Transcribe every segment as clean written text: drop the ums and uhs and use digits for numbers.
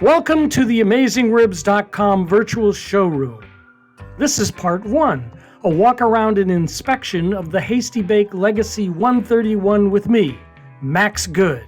Welcome to the AmazingRibs.com virtual showroom. This is part 1, a walk around and inspection of the Hasty Bake Legacy 131 with me, Max Good.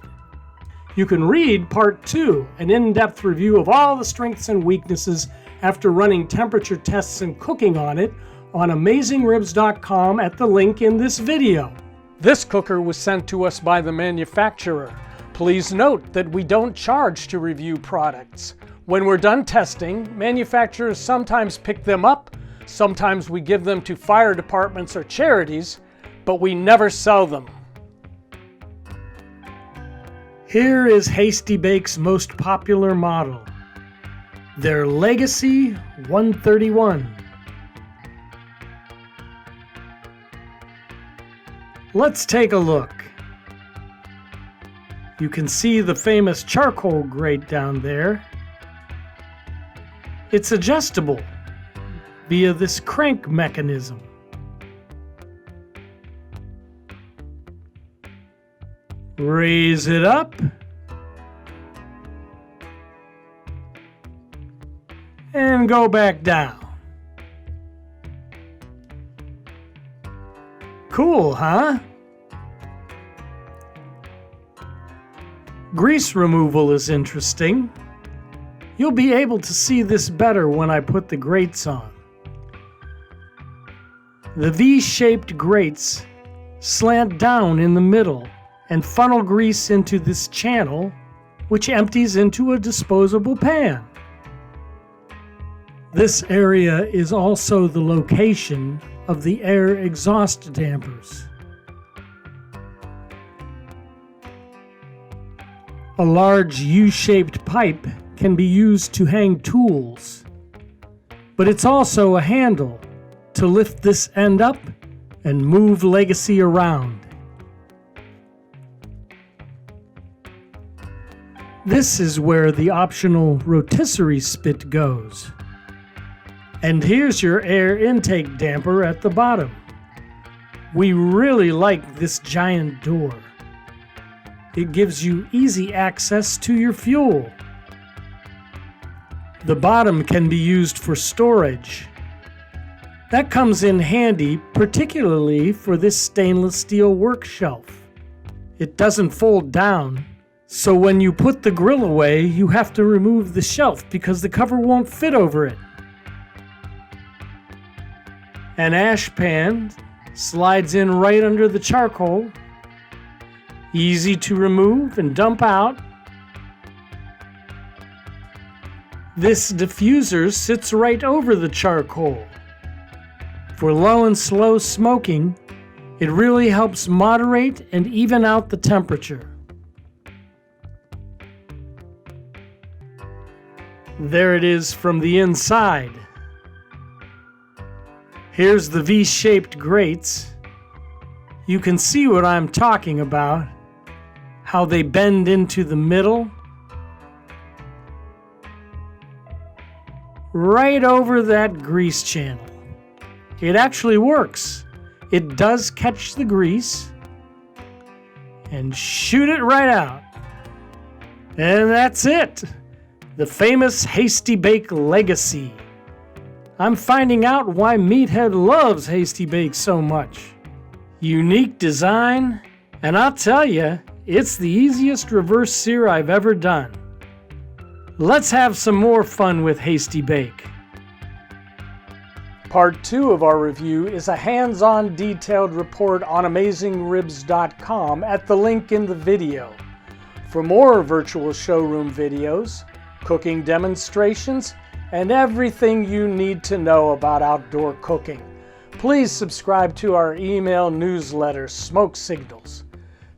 You can read part 2, an in-depth review of all the strengths and weaknesses after running temperature tests and cooking on it on AmazingRibs.com at the link in this video. This cooker was sent to us by the manufacturer. Please note that we don't charge to review products. When we're done testing, manufacturers sometimes pick them up, sometimes we give them to fire departments or charities, but we never sell them. Here is Hasty Bake's most popular model, their Legacy 131. Let's take a look. You can see the famous charcoal grate down there. It's adjustable via this crank mechanism. Raise it up. And go back down. Cool, huh? Grease removal is interesting. You'll be able to see this better when I put the grates on. The V-shaped grates slant down in the middle and funnel grease into this channel, which empties into a disposable pan. This area is also the location of the air exhaust dampers. A large U-shaped pipe can be used to hang tools, but it's also a handle to lift this end up and move Legacy around. This is where the optional rotisserie spit goes. And here's your air intake damper at the bottom. We really like this giant door. It gives you easy access to your fuel. The bottom can be used for storage. That comes in handy, particularly for this stainless steel work shelf. It doesn't fold down, so when you put the grill away, you have to remove the shelf because the cover won't fit over it. An ash pan slides in right under the charcoal. Easy to remove and dump out. This diffuser sits right over the charcoal. For low and slow smoking, it really helps moderate and even out the temperature. There it is from the inside. Here's the V-shaped grates. You can see what I'm talking about, how they bend into the middle. Right over that grease channel. It actually works. It does catch the grease and shoot it right out. And that's it. The famous Hasty Bake Legacy. I'm finding out why Meathead loves Hasty Bake so much. Unique design, and I'll tell you, it's the easiest reverse sear I've ever done. Let's have some more fun with Hasty Bake. Part 2 of our review is a hands-on detailed report on AmazingRibs.com at the link in the video. For more virtual showroom videos, cooking demonstrations, and everything you need to know about outdoor cooking, please subscribe to our email newsletter, Smoke Signals.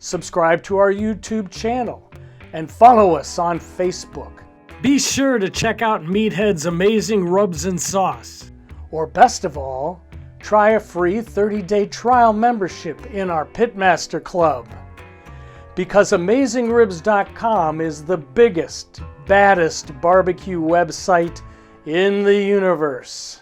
Subscribe to our YouTube channel and follow us on Facebook. Be sure to check out Meathead's amazing rubs and sauce. Or best of all, try a free 30-day trial membership in our Pitmaster Club. Because AmazingRibs.com is the biggest, baddest barbecue website in the universe.